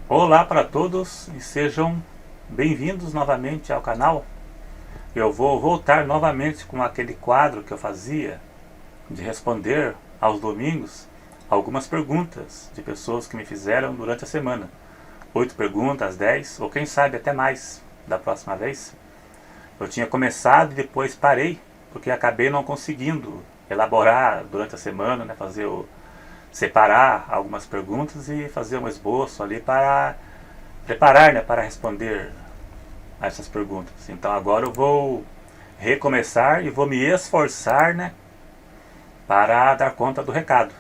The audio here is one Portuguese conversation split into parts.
Olá para todos e sejam bem-vindos novamente ao canal. Eu vou voltar novamente com aquele quadro que eu fazia de responder aos domingos algumas perguntas de pessoas que me fizeram durante a semana. 8 perguntas, 10 ou quem sabe até mais da próxima vez. Eu tinha começado e depois parei porque acabei não conseguindo elaborar durante a semana, né, separar algumas perguntas e fazer um esboço ali para preparar, né, para responder a essas perguntas. Então agora eu vou recomeçar e vou me esforçar, né, para dar conta do recado.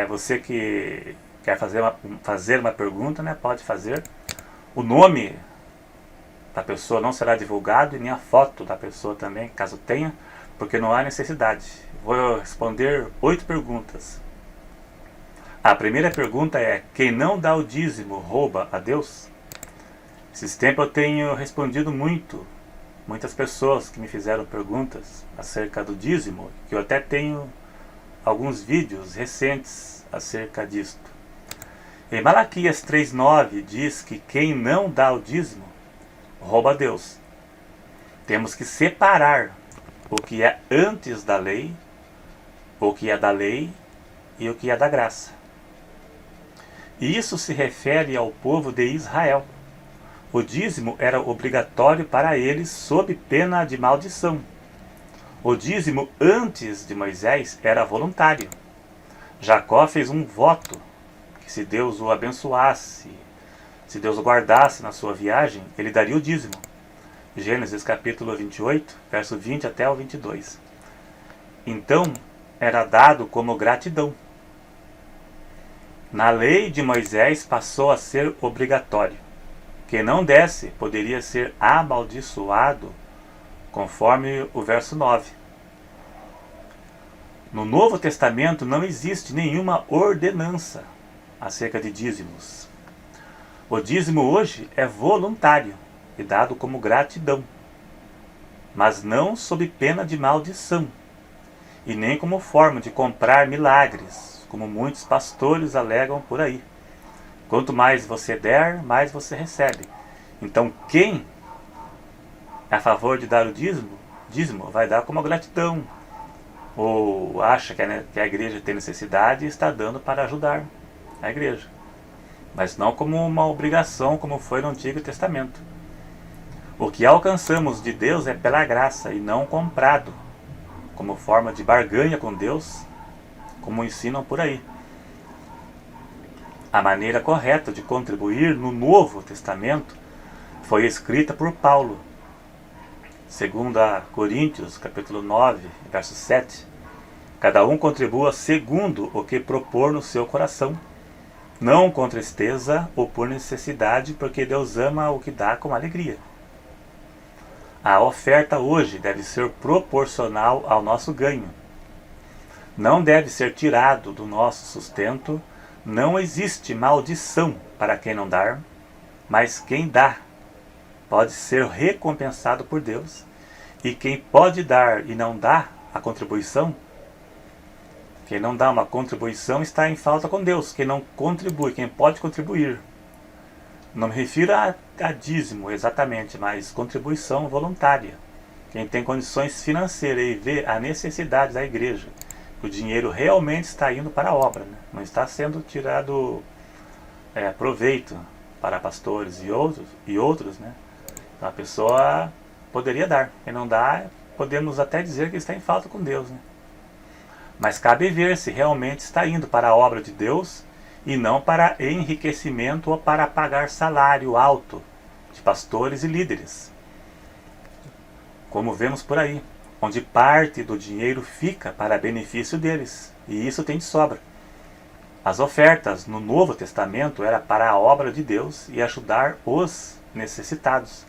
Você que quer fazer uma pergunta, né, pode fazer. O nome da pessoa não será divulgado e nem a foto da pessoa também, caso tenha, porque não há necessidade. Vou responder 8 perguntas. A primeira pergunta é: quem não dá o dízimo rouba a Deus? Esses tempos eu tenho respondido muitas pessoas que me fizeram perguntas acerca do dízimo, que eu até tenho alguns vídeos recentes acerca disto. Em Malaquias 3,9 diz que quem não dá o dízimo rouba a Deus. Temos que separar o que é antes da lei, o que é da lei e o que é da graça. E isso se refere ao povo de Israel. O dízimo era obrigatório para eles sob pena de maldição. O dízimo antes de Moisés era voluntário. Jacó fez um voto que se Deus o abençoasse, se Deus o guardasse na sua viagem, ele daria o dízimo. Gênesis capítulo 28, verso 20 até o 22. Então, era dado como gratidão. Na lei de Moisés passou a ser obrigatório. Quem não desse poderia ser amaldiçoado, conforme o verso 9. No Novo Testamento não existe nenhuma ordenança acerca de dízimos. O dízimo hoje é voluntário e dado como gratidão, mas não sob pena de maldição, e nem como forma de comprar milagres, como muitos pastores alegam por aí. Quanto mais você der, mais você recebe. Então quem é a favor de dar o dízimo vai dar como gratidão, ou acha que a igreja tem necessidade e está dando para ajudar a igreja, mas não como uma obrigação como foi no Antigo Testamento. O que alcançamos de Deus é pela graça e não comprado, como forma de barganha com Deus, como ensinam por aí. A maneira correta de contribuir no Novo Testamento foi escrita por Paulo. 2 Coríntios, capítulo 9, verso 7. Cada um contribua segundo o que propor no seu coração, não com tristeza ou por necessidade, porque Deus ama o que dá com alegria. A oferta hoje deve ser proporcional ao nosso ganho. Não deve ser tirado do nosso sustento. Não existe maldição para quem não dar, mas quem dá pode ser recompensado por Deus. E quem pode dar e não dá a contribuição, quem não dá uma contribuição está em falta com Deus. Quem não contribui, quem pode contribuir. Não me refiro a dízimo exatamente, mas contribuição voluntária. Quem tem condições financeiras e vê a necessidade da igreja, o dinheiro realmente está indo para a obra, né? Não está sendo tirado proveito para pastores e outros, né? Então a pessoa poderia dar. Quem não dá, podemos até dizer que está em falta com Deus, né? Mas cabe ver se realmente está indo para a obra de Deus e não para enriquecimento ou para pagar salário alto de pastores e líderes, como vemos por aí, onde parte do dinheiro fica para benefício deles, e isso tem de sobra. As ofertas no Novo Testamento era para a obra de Deus e ajudar os necessitados.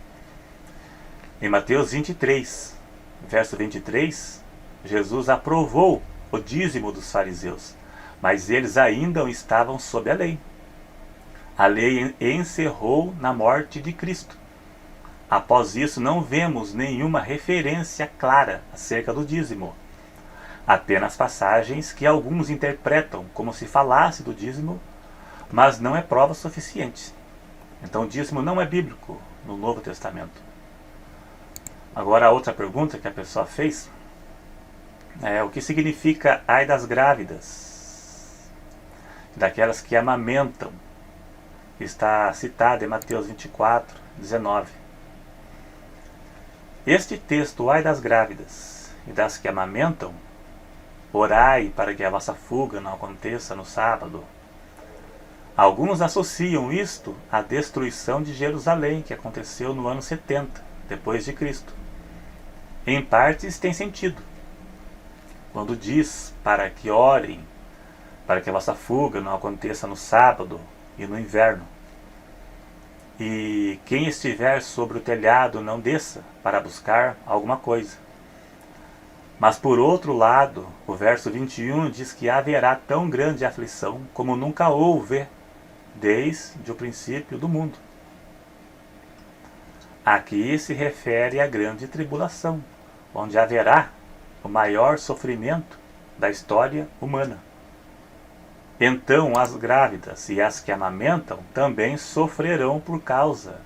Em Mateus 23, verso 23, Jesus aprovou o dízimo dos fariseus, mas eles ainda estavam sob a lei. A lei encerrou na morte de Cristo. Após isso, não vemos nenhuma referência clara acerca do dízimo. Apenas passagens que alguns interpretam como se falasse do dízimo, mas não é prova suficiente. Então o dízimo não é bíblico no Novo Testamento. Agora a outra pergunta que a pessoa fez é: o que significa ai das grávidas, daquelas que amamentam? Está citada em Mateus 24, 19. Este texto, ai das grávidas e das que amamentam, orai para que a vossa fuga não aconteça no sábado. Alguns associam isto à destruição de Jerusalém, que aconteceu no ano 70, depois de Cristo. Em partes tem sentido. Quando diz para que orem, para que a vossa fuga não aconteça no sábado e no inverno. E quem estiver sobre o telhado não desça para buscar alguma coisa. Mas por outro lado, o verso 21 diz que haverá tão grande aflição como nunca houve desde o princípio do mundo. Aqui se refere à grande tribulação, onde haverá o maior sofrimento da história humana. Então as grávidas e as que amamentam também sofrerão por causa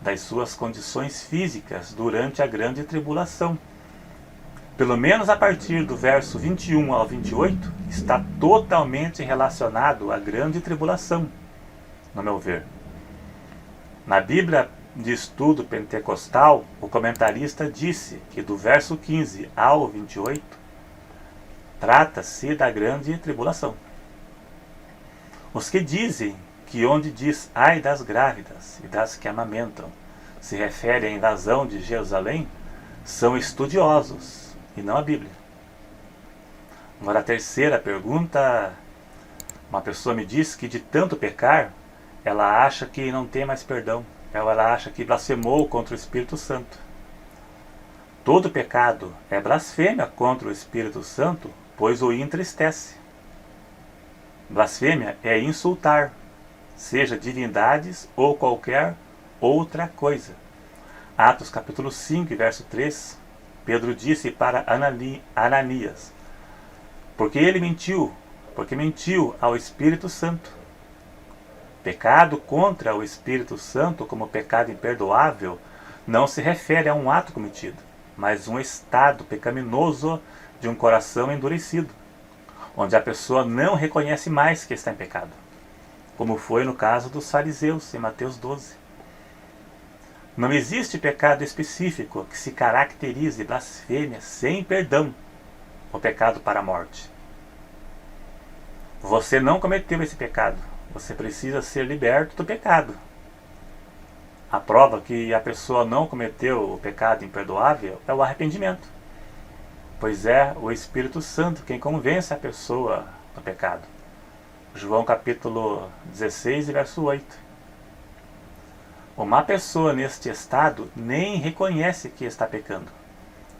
das suas condições físicas durante a grande tribulação. Pelo menos a partir do verso 21 ao 28, está totalmente relacionado à grande tribulação, no meu ver. Na Bíblia de Estudo Pentecostal, o comentarista disse que do verso 15 ao 28, trata-se da grande tribulação. Os que dizem que onde diz ai das grávidas e das que amamentam se refere à invasão de Jerusalém, são estudiosos e não a Bíblia. Agora a terceira pergunta: uma pessoa me diz que de tanto pecar, ela acha que não tem mais perdão. Ela acha que blasfemou contra o Espírito Santo. Todo pecado é blasfêmia contra o Espírito Santo, pois o entristece. Blasfêmia é insultar, seja divindades ou qualquer outra coisa. Atos capítulo 5, verso 3, Pedro disse para Ananias: porque mentiu ao Espírito Santo. Pecado contra o Espírito Santo, como pecado imperdoável, não se refere a um ato cometido, mas um estado pecaminoso de um coração endurecido, onde a pessoa não reconhece mais que está em pecado, como foi no caso dos fariseus, em Mateus 12. Não existe pecado específico que se caracterize blasfêmia sem perdão, o pecado para a morte. Você não cometeu esse pecado, você precisa ser liberto do pecado. A prova que a pessoa não cometeu o pecado imperdoável é o arrependimento, pois é o Espírito Santo quem convence a pessoa do pecado. João capítulo 16, verso 8. Uma pessoa neste estado nem reconhece que está pecando,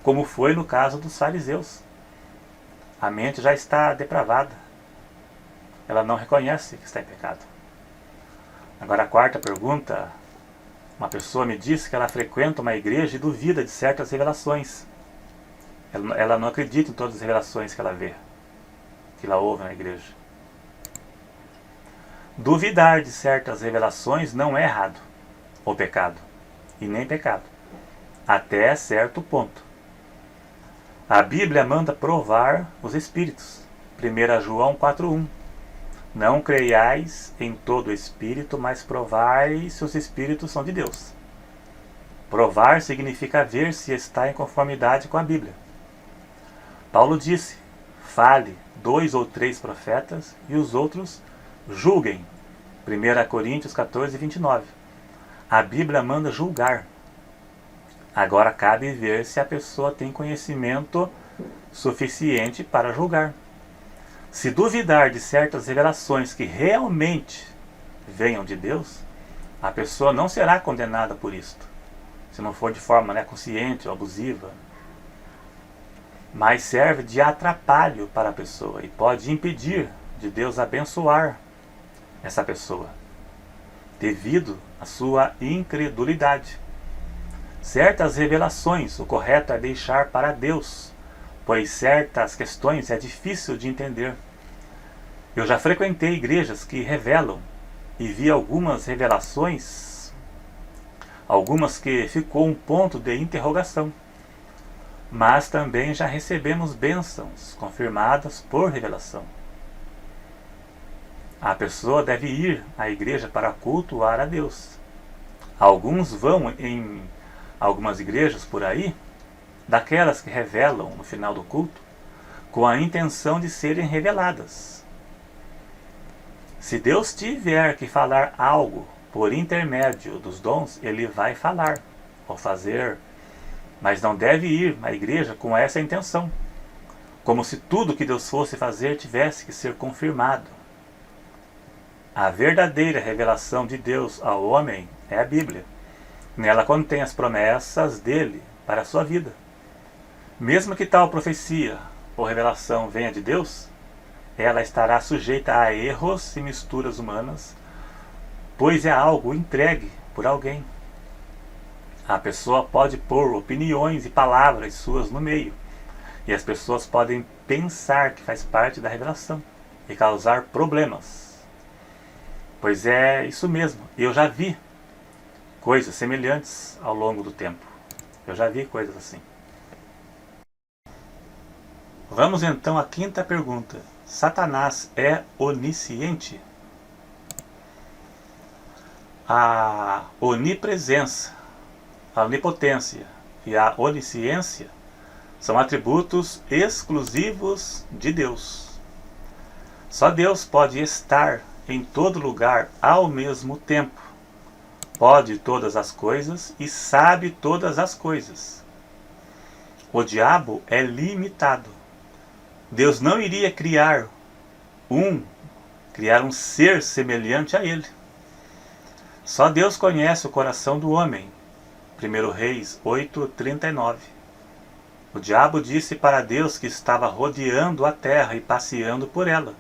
como foi no caso dos fariseus. A mente já está depravada. Ela não reconhece que está em pecado. Agora a quarta pergunta: uma pessoa me disse que ela frequenta uma igreja e duvida de certas revelações. Ela não acredita em todas as revelações que ela vê, que ela ouve na igreja. Duvidar de certas revelações não é errado, ou pecado, e nem pecado, até certo ponto. A Bíblia manda provar os espíritos. 1 João 4:1. Não creiais em todo espírito, mas provai se os espíritos são de Deus. Provar significa ver se está em conformidade com a Bíblia. Paulo disse: fale 2 ou 3 profetas e os outros julguem. 1 Coríntios 14, 29. A Bíblia manda julgar. Agora cabe ver se a pessoa tem conhecimento suficiente para julgar. Se duvidar de certas revelações que realmente venham de Deus, a pessoa não será condenada por isto, se não for de forma consciente ou abusiva, mas serve de atrapalho para a pessoa e pode impedir de Deus abençoar essa pessoa, devido à sua incredulidade. Certas revelações, o correto é deixar para Deus, pois certas questões é difícil de entender. Eu já frequentei igrejas que revelam e vi algumas revelações, algumas que ficou um ponto de interrogação. Mas também já recebemos bênçãos confirmadas por revelação. A pessoa deve ir à igreja para cultuar a Deus. Alguns vão em algumas igrejas por aí, daquelas que revelam no final do culto, com a intenção de serem reveladas. Se Deus tiver que falar algo por intermédio dos dons, Ele vai falar ou fazer, mas não deve ir à igreja com essa intenção, como se tudo que Deus fosse fazer tivesse que ser confirmado. A verdadeira revelação de Deus ao homem é a Bíblia. Nela contém as promessas dele para a sua vida. Mesmo que tal profecia ou revelação venha de Deus, ela estará sujeita a erros e misturas humanas, pois é algo entregue por alguém. A pessoa pode pôr opiniões e palavras suas no meio, e as pessoas podem pensar que faz parte da revelação e causar problemas. Pois é isso mesmo, eu já vi coisas semelhantes ao longo do tempo. Eu já vi coisas assim. Vamos então à quinta pergunta. Satanás é onisciente? A onipresença, a onipotência e a onisciência são atributos exclusivos de Deus. Só Deus pode estar em todo lugar ao mesmo tempo. Pode todas as coisas e sabe todas as coisas. O diabo é limitado. Deus não iria criar um ser semelhante a ele. Só Deus conhece o coração do homem. 1 Reis 8:39. O diabo disse para Deus que estava rodeando a terra e passeando por ela.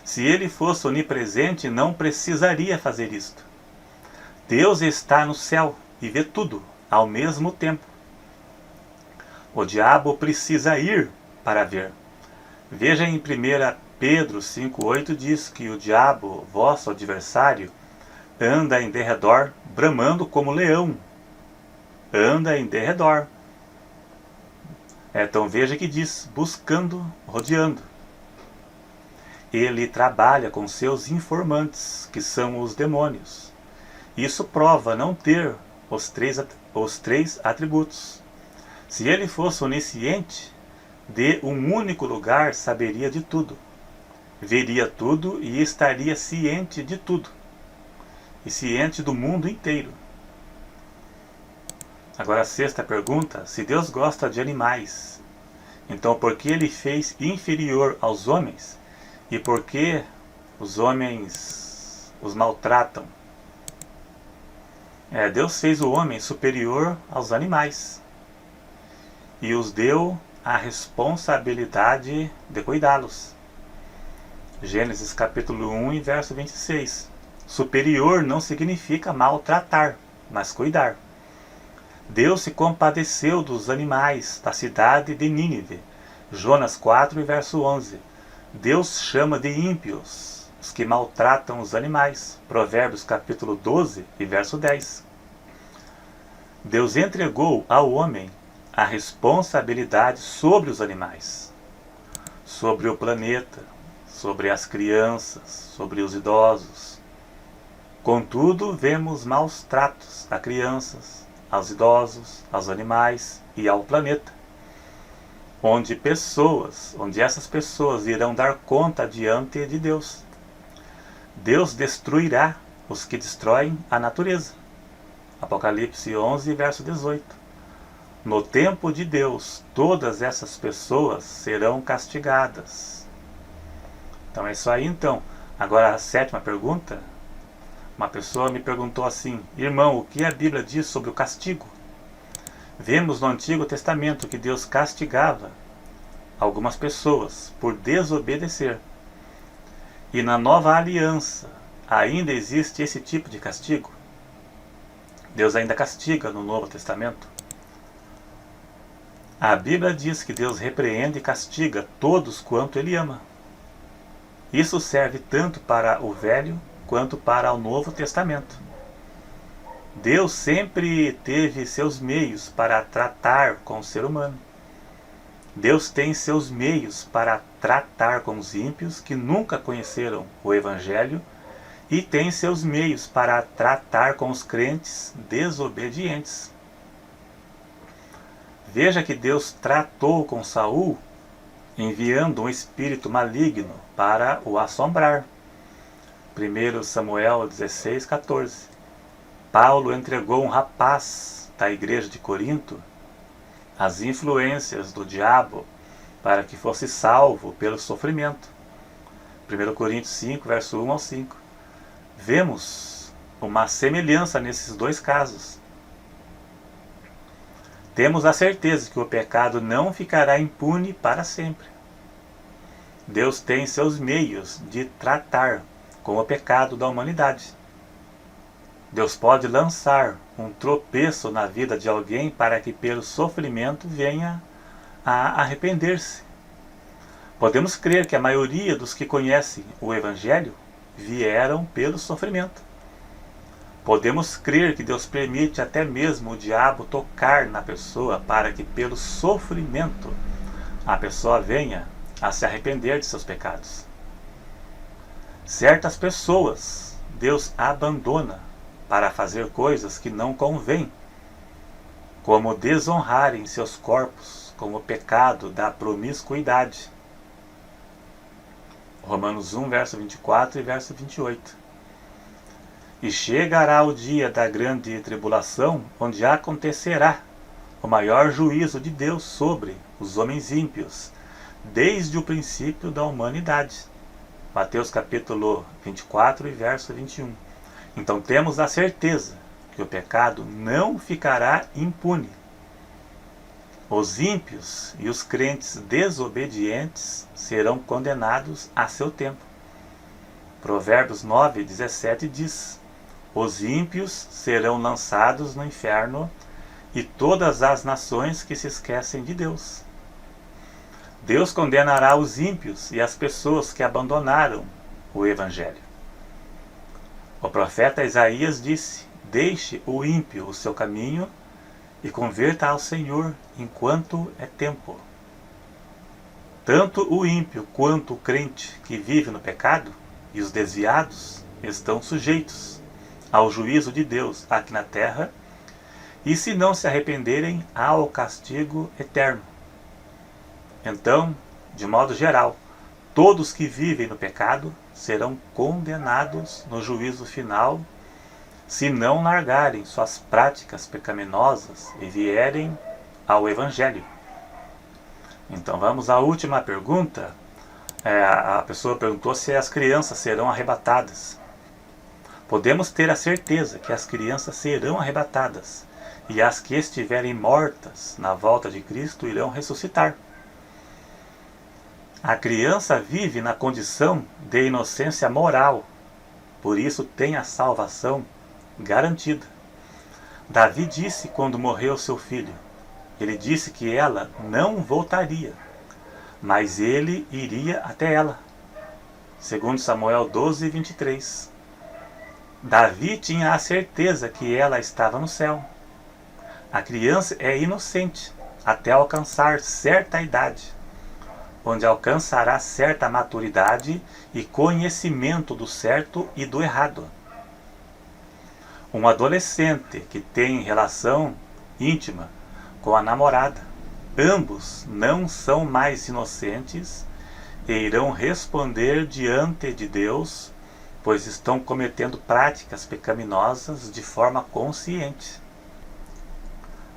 Se ele fosse onipresente, não precisaria fazer isto. Deus está no céu e vê tudo ao mesmo tempo. O diabo precisa ir para ver. Veja em 1 Pedro 5,8 diz que o diabo, vosso adversário, anda em derredor, bramando como leão. Anda em derredor. Então veja que diz, buscando, rodeando. Ele trabalha com seus informantes, que são os demônios. Isso prova não ter os três atributos. Se ele fosse onisciente, de um único lugar saberia de tudo, veria tudo e estaria ciente de tudo, e ciente do mundo inteiro. Agora a sexta pergunta, se Deus gosta de animais, então por que ele fez inferior aos homens? E por que os homens os maltratam? Deus fez o homem superior aos animais e os deu a responsabilidade de cuidá-los. Gênesis capítulo 1 e verso 26. Superior não significa maltratar, mas cuidar. Deus se compadeceu dos animais da cidade de Nínive. Jonas 4 e verso 11. Deus chama de ímpios os que maltratam os animais. Provérbios capítulo 12 e verso 10. Deus entregou ao homem a responsabilidade sobre os animais, sobre o planeta, sobre as crianças, sobre os idosos. Contudo, vemos maus tratos a crianças, aos idosos, aos animais e ao planeta, onde essas pessoas irão dar conta diante de Deus. Deus destruirá os que destroem a natureza. Apocalipse 11, verso 18. No tempo de Deus, todas essas pessoas serão castigadas. Então é isso aí então. Agora a sétima pergunta. Uma pessoa me perguntou assim, irmão, o que a Bíblia diz sobre o castigo? Vemos no Antigo Testamento que Deus castigava algumas pessoas por desobedecer. E na Nova Aliança ainda existe esse tipo de castigo? Deus ainda castiga no Novo Testamento? A Bíblia diz que Deus repreende e castiga todos quanto Ele ama. Isso serve tanto para o Velho quanto para o Novo Testamento. Deus sempre teve seus meios para tratar com o ser humano. Deus tem seus meios para tratar com os ímpios que nunca conheceram o Evangelho e tem seus meios para tratar com os crentes desobedientes. Veja que Deus tratou com Saul enviando um espírito maligno para o assombrar. 1 Samuel 16:14. Paulo entregou um rapaz da igreja de Corinto às influências do diabo para que fosse salvo pelo sofrimento. 1 Coríntios 5, verso 1 ao 5. Vemos uma semelhança nesses dois casos. Temos a certeza que o pecado não ficará impune para sempre. Deus tem seus meios de tratar com o pecado da humanidade. Deus pode lançar um tropeço na vida de alguém para que pelo sofrimento venha a arrepender-se. Podemos crer que a maioria dos que conhecem o Evangelho vieram pelo sofrimento. Podemos crer que Deus permite até mesmo o diabo tocar na pessoa para que pelo sofrimento a pessoa venha a se arrepender de seus pecados. Certas pessoas Deus abandona para fazer coisas que não convêm, como desonrarem seus corpos, como o pecado da promiscuidade. Romanos 1, verso 24 e verso 28. E chegará o dia da grande tribulação, onde acontecerá o maior juízo de Deus sobre os homens ímpios, desde o princípio da humanidade. Mateus capítulo 24 e verso 21. Então temos a certeza que o pecado não ficará impune. Os ímpios e os crentes desobedientes serão condenados a seu tempo. Provérbios 9, 17 diz: os ímpios serão lançados no inferno e todas as nações que se esquecem de Deus. Deus condenará os ímpios e as pessoas que abandonaram o Evangelho. O profeta Isaías disse: deixe o ímpio o seu caminho e converta ao Senhor enquanto é tempo. Tanto o ímpio quanto o crente que vive no pecado e os desviados estão sujeitos ao juízo de Deus aqui na terra e, se não se arrependerem, ao castigo eterno. Então, de modo geral, todos que vivem no pecado serão condenados no juízo final se não largarem suas práticas pecaminosas e vierem ao Evangelho. Então vamos à última pergunta. A pessoa perguntou se as crianças serão arrebatadas. Podemos ter a certeza que as crianças serão arrebatadas e as que estiverem mortas na volta de Cristo irão ressuscitar. A criança vive na condição de inocência moral, por isso tem a salvação garantida. Davi disse quando morreu seu filho, ele disse que ela não voltaria, mas ele iria até ela. 2 Samuel 12, 23. Davi tinha a certeza que ela estava no céu. A criança é inocente até alcançar certa idade, onde alcançará certa maturidade e conhecimento do certo e do errado. Um adolescente que tem relação íntima com a namorada, ambos não são mais inocentes e irão responder diante de Deus, pois estão cometendo práticas pecaminosas de forma consciente.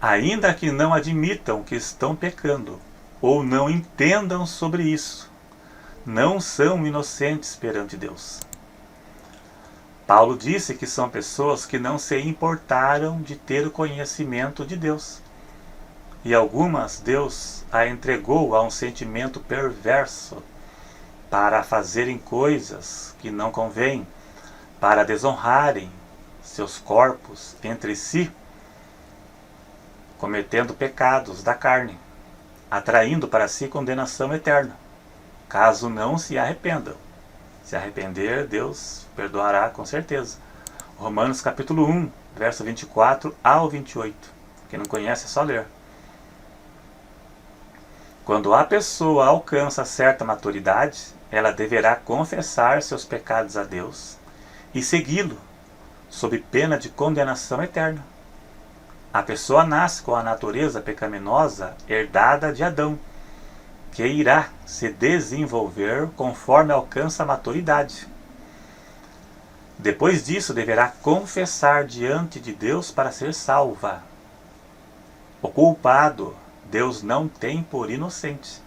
Ainda que não admitam que estão pecando, ou não entendam sobre isso, não são inocentes perante Deus. Paulo disse que são pessoas que não se importaram de ter o conhecimento de Deus. E algumas Deus a entregou a um sentimento perverso para fazerem coisas que não convêm, para desonrarem seus corpos entre si, cometendo pecados da carne, atraindo para si condenação eterna, caso não se arrependam. Se arrepender, Deus perdoará com certeza. Romanos capítulo 1, verso 24 ao 28. Quem não conhece é só ler. Quando a pessoa alcança certa maturidade, ela deverá confessar seus pecados a Deus e segui-lo, sob pena de condenação eterna. A pessoa nasce com a natureza pecaminosa herdada de Adão, que irá se desenvolver conforme alcança a maturidade. Depois disso, deverá confessar diante de Deus para ser salva. O culpado, Deus não tem por inocente.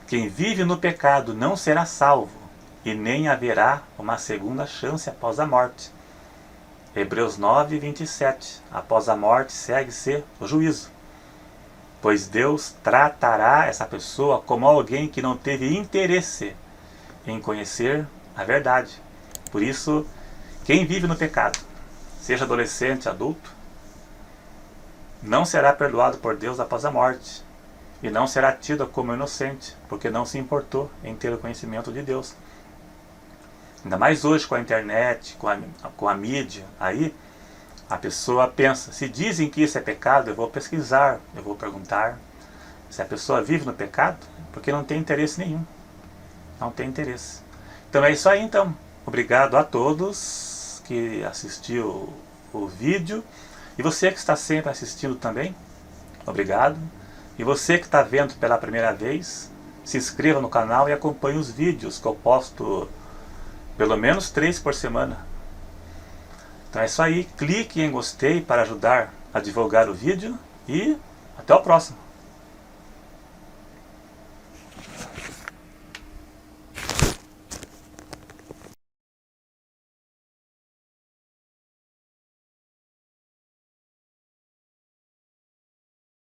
Quem vive no pecado não será salvo, e nem haverá uma segunda chance após a morte. Hebreus 9, 27. Após a morte segue-se o juízo. Pois Deus tratará essa pessoa como alguém que não teve interesse em conhecer a verdade. Por isso, quem vive no pecado, seja adolescente, adulto, não será perdoado por Deus após a morte, e não será tido como inocente, porque não se importou em ter o conhecimento de Deus. Ainda mais hoje com a internet, com a mídia, aí a pessoa pensa, se dizem que isso é pecado, eu vou pesquisar, eu vou perguntar. Se a pessoa vive no pecado, porque não tem interesse nenhum. Não tem interesse. Então é isso aí então. Obrigado a todos que assistiu o vídeo. E você que está sempre assistindo também, obrigado. E você que está vendo pela primeira vez, se inscreva no canal e acompanhe os vídeos que eu posto pelo menos 3 por semana. Então é isso aí, clique em gostei para ajudar a divulgar o vídeo e até o próximo.